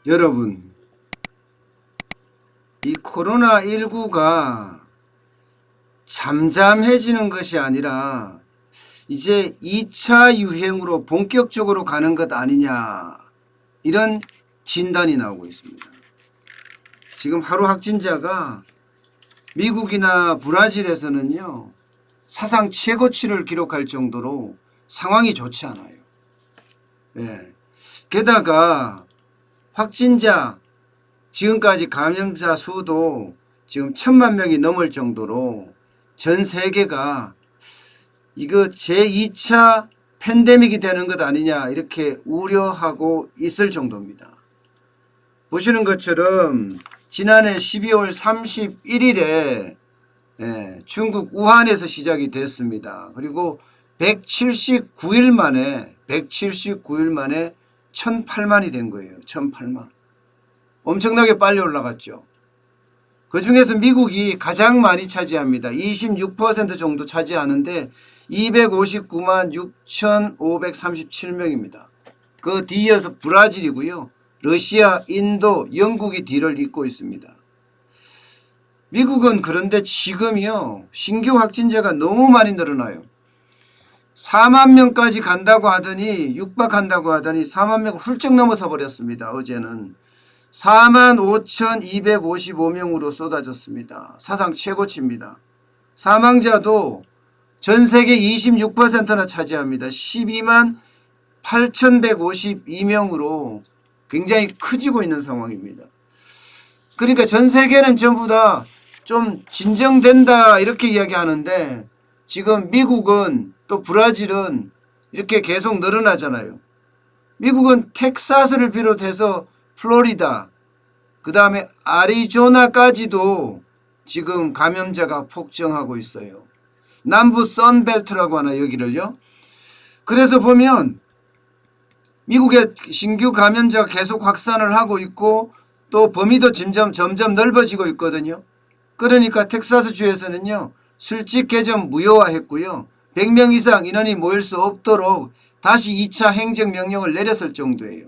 여러분, 이 코로나19가 잠잠해지는 것이 아니라 이제 2차 유행으로 본격적으로 가는 것 아니냐, 이런 진단이 나오고 있습니다. 지금 하루 확진자가 미국이나 브라질에서는요, 사상 최고치를 기록할 정도로 상황이 좋지 않아요. 예. 게다가 확진자, 지금까지 감염자 수도 지금 1,000만 명이 넘을 정도로 전 세계가 이거 제2차 팬데믹이 되는 것 아니냐, 이렇게 우려하고 있을 정도입니다. 보시는 것처럼 지난해 12월 31일에 중국 우한에서 시작이 됐습니다. 그리고 179일 만에 1,008만이 된 거예요. 1,008만. 엄청나게 빨리 올라갔죠. 그 중에서 미국이 가장 많이 차지합니다. 26% 정도 차지하는데 259만 6,537명입니다. 그 뒤이어서 브라질이고요. 러시아, 인도, 영국이 뒤를 잇고 있습니다. 미국은 그런데 지금요, 신규 확진자가 너무 많이 늘어나요. 4만 명까지 간다고 하더니, 육박한다고 하더니 4만 명 훌쩍 넘어서 버렸습니다. 어제는 45,255명으로 쏟아졌습니다. 사상 최고치입니다. 사망자도 전 세계 26%나 차지합니다. 12만 8,152명으로 굉장히 커지고 있는 상황입니다. 그러니까 전 세계는 전부 다 좀 진정된다 이렇게 이야기하는데, 지금 미국은 또 브라질은 이렇게 계속 늘어나잖아요. 미국은 텍사스를 비롯해서 플로리다, 그 다음에 아리조나까지도 지금 감염자가 폭증하고 있어요. 남부 선벨트라고 하나, 여기를요. 그래서 보면 미국의 신규 감염자가 계속 확산을 하고 있고 또 범위도 점점 넓어지고 있거든요. 그러니까 텍사스 주에서는요, 술집 개점 무효화했고요. 100명 이상 인원이 모일 수 없도록 다시 2차 행정명령을 내렸을 정도예요.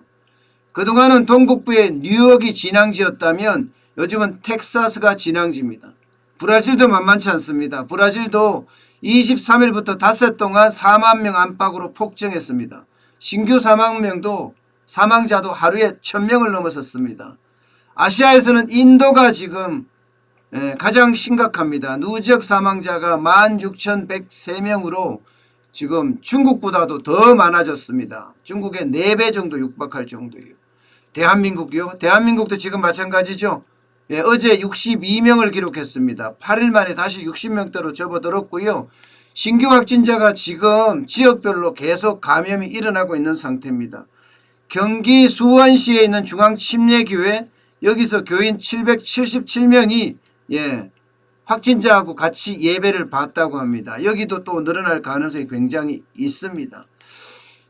그동안은 동북부의 뉴욕이 진앙지였다면 요즘은 텍사스가 진앙지입니다. 브라질도 만만치 않습니다. 브라질도 23일부터 닷새 동안 4만 명 안팎으로 폭증했습니다. 신규 사망자도 하루에 1,000명을 넘어섰습니다. 아시아에서는 인도가 지금 가장 심각합니다. 누적 사망자가 16,103명으로 지금 중국보다도 더 많아졌습니다. 중국의 4배 정도 육박할 정도예요. 대한민국이요? 대한민국도 지금 마찬가지죠. 어제 62명을 기록했습니다. 8일 만에 다시 60명대로 접어들었고요. 신규 확진자가 지금 지역별로 계속 감염이 일어나고 있는 상태입니다. 경기 수원시에 있는 중앙침례교회, 여기서 교인 777명이 확진자하고 같이 예배를 받다고 합니다. 여기도 또 늘어날 가능성이 굉장히 있습니다.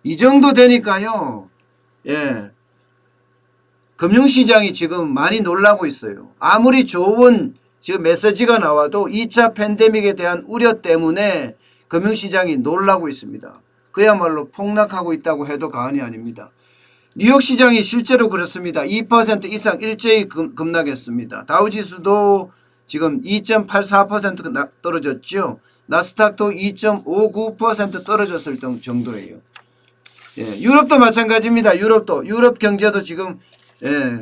이 정도 되니까요, 금융시장이 지금 많이 놀라고 있어요. 아무리 좋은 지금 메시지가 나와도 2차 팬데믹에 대한 우려 때문에 금융시장이 놀라고 있습니다. 그야말로 폭락하고 있다고 해도 과언이 아닙니다. 뉴욕 시장이 실제로 그렇습니다. 2% 이상 일제히 급락했습니다. 다우지수도 지금 2.84% 떨어졌죠. 나스닥도 2.59% 떨어졌을 정도예요. 유럽도 마찬가지입니다. 유럽 경제도 지금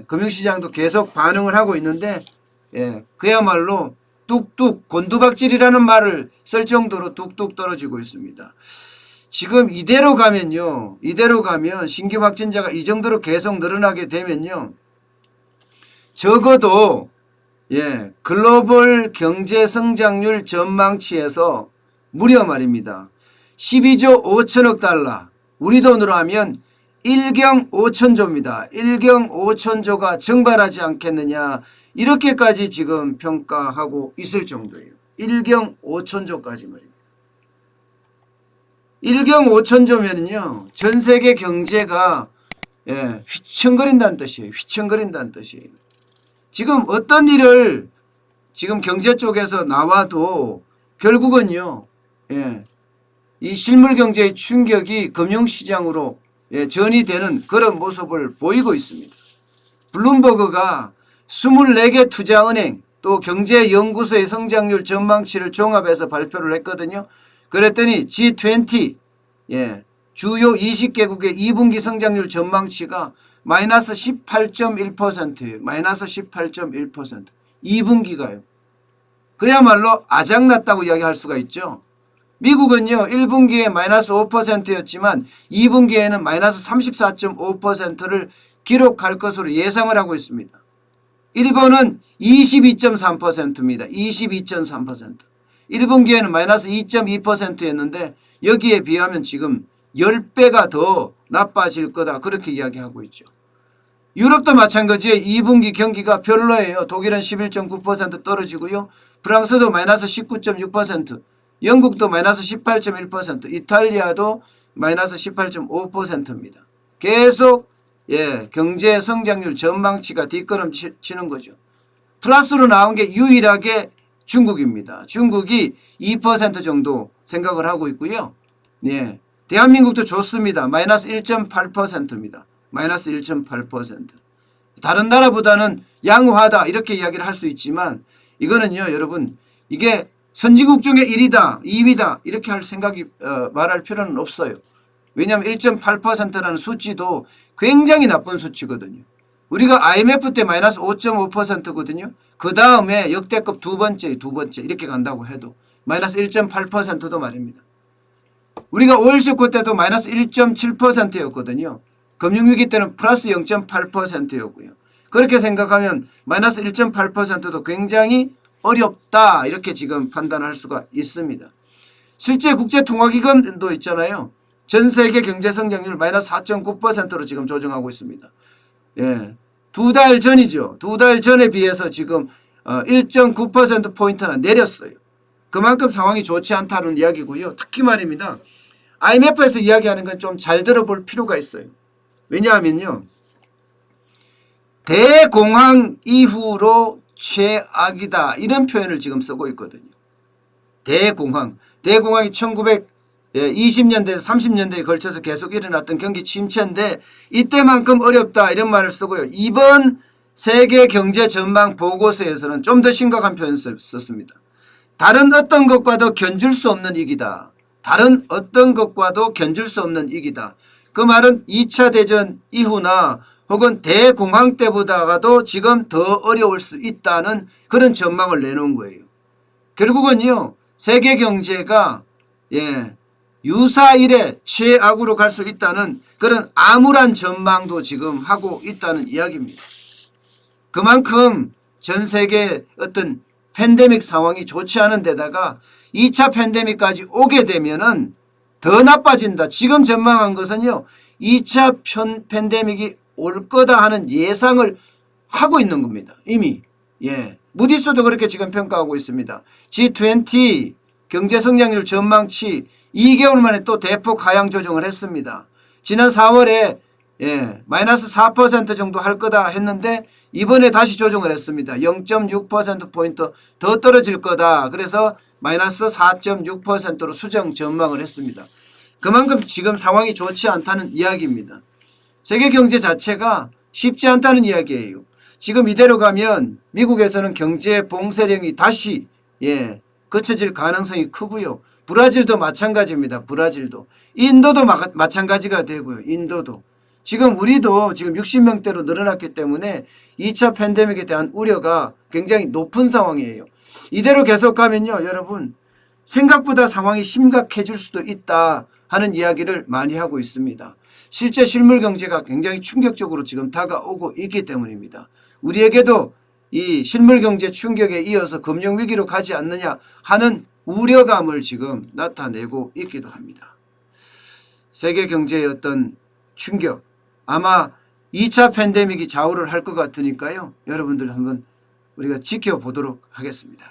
금융시장도 계속 반응을 하고 있는데, 그야말로 뚝뚝 곤두박질이라는 말을 쓸 정도로 뚝뚝 떨어지고 있습니다. 지금 이대로 가면 신규 확진자가 이 정도로 계속 늘어나게 되면요, 적어도 글로벌 경제 성장률 전망치에서 무려 말입니다, 12조 5천억 달러, 우리 돈으로 하면 1경 5천조입니다. 1경 5천조가 증발하지 않겠느냐, 이렇게까지 지금 평가하고 있을 정도예요. 1경 5천조까지 말입니다. 1경 5천조면은요, 전 세계 경제가 휘청거린다는 뜻이에요. 휘청거린다는 뜻이에요. 지금 어떤 일을 지금 경제 쪽에서 나와도 결국은요, 이 실물 경제의 충격이 금융시장으로 전이되는 그런 모습을 보이고 있습니다. 블룸버그가 24개 투자은행 또 경제연구소의 성장률 전망치를 종합해서 발표를 했거든요. 그랬더니 G20 주요 20개국의 2분기 성장률 전망치가 마이너스 18.1%예요. 마이너스 18.1%. 2분기가요. 그야말로 아작났다고 이야기할 수가 있죠. 미국은요 1분기에 마이너스 5%였지만 2분기에는 마이너스 34.5%를 기록할 것으로 예상을 하고 있습니다. 일본은 22.3%입니다. 22.3%. 1분기에는 마이너스 2.2%였는데 여기에 비하면 지금 10배가 더 나빠질 거다 그렇게 이야기하고 있죠. 유럽도 마찬가지예요. 2분기 경기가 별로예요. 독일은 11.9% 떨어지고요. 프랑스도 마이너스 19.6%, 영국도 마이너스 18.1%, 이탈리아도 마이너스 18.5%입니다. 계속 경제 성장률 전망치가 뒷걸음치는 거죠. 플러스로 나온 게 유일하게 중국입니다. 중국이 2% 정도 생각을 하고 있고요. 대한민국도 좋습니다. 마이너스 1.8%입니다. 마이너스 1.8%. 다른 나라보다는 양호하다 이렇게 이야기를 할 수 있지만 이거는요 여러분 이게 선진국 중에 1위다 2위다 이렇게 할 생각이 말할 필요는 없어요. 왜냐하면 1.8%라는 수치도 굉장히 나쁜 수치거든요. 우리가 IMF 때 마이너스 5.5%거든요. 그 다음에 역대급 두 번째 이렇게 간다고 해도 마이너스 1.8%도 말입니다. 우리가 오일쇼크 때도 마이너스 1.7%였거든요. 금융위기 때는 플러스 0.8%였고요. 그렇게 생각하면 마이너스 1.8%도 굉장히 어렵다 이렇게 지금 판단할 수가 있습니다. 실제 국제통화기금도 있잖아요. 전 세계 경제성장률 마이너스 4.9%로 지금 조정하고 있습니다. 두 달 전이죠. 두 달 전에 비해서 지금 1.9%포인트나 내렸어요. 그만큼 상황이 좋지 않다는 이야기고요. 특히 말입니다. IMF에서 이야기하는 건 좀 잘 들어볼 필요가 있어요. 왜냐하면요. 대공황 이후로 최악이다 이런 표현을 지금 쓰고 있거든요. 대공황이 1920년대에서 30년대에 걸쳐서 계속 일어났던 경기 침체인데 이때만큼 어렵다 이런 말을 쓰고요. 이번 세계 경제 전망 보고서에서는 좀 더 심각한 표현을 썼습니다. 다른 어떤 것과도 견줄 수 없는 위기다. 다른 어떤 것과도 견줄 수 없는 위기다. 그 말은 2차 대전 이후나 혹은 대공황 때보다도 지금 더 어려울 수 있다는 그런 전망을 내놓은 거예요. 결국은요. 세계 경제가 유사 이래 최악으로 갈 수 있다는 그런 암울한 전망도 지금 하고 있다는 이야기입니다. 그만큼 전 세계 어떤 팬데믹 상황이 좋지 않은 데다가 2차 팬데믹까지 오게 되면은 더 나빠진다. 지금 전망한 것은요. 2차 팬데믹이 올 거다 하는 예상을 하고 있는 겁니다. 이미. 무디스도 그렇게 지금 평가하고 있습니다. G20 경제성장률 전망치 2개월 만에 또 대폭 하향 조정을 했습니다. 지난 4월에 마이너스 4% 정도 할 거다 했는데 이번에 다시 조정을 했습니다. 0.6%포인트 더 떨어질 거다. 그래서 마이너스 4.6%로 수정 전망을 했습니다. 그만큼 지금 상황이 좋지 않다는 이야기입니다. 세계 경제 자체가 쉽지 않다는 이야기예요. 지금 이대로 가면 미국에서는 경제 봉쇄령이 다시 거쳐질 가능성이 크고요. 브라질도 마찬가지입니다. 브라질도. 인도도 마찬가지가 되고요. 인도도. 지금 우리도 지금 60명대로 늘어났기 때문에 2차 팬데믹에 대한 우려가 굉장히 높은 상황이에요. 이대로 계속 가면요. 여러분 생각보다 상황이 심각해질 수도 있다 하는 이야기를 많이 하고 있습니다. 실제 실물 경제가 굉장히 충격적으로 지금 다가오고 있기 때문입니다. 우리에게도 이 실물 경제 충격에 이어서 금융위기로 가지 않느냐 하는 우려감을 지금 나타내고 있기도 합니다. 세계 경제의 어떤 충격 아마 2차 팬데믹이 좌우를 할 것 같으니까요. 여러분들 한번 우리가 지켜보도록 하겠습니다.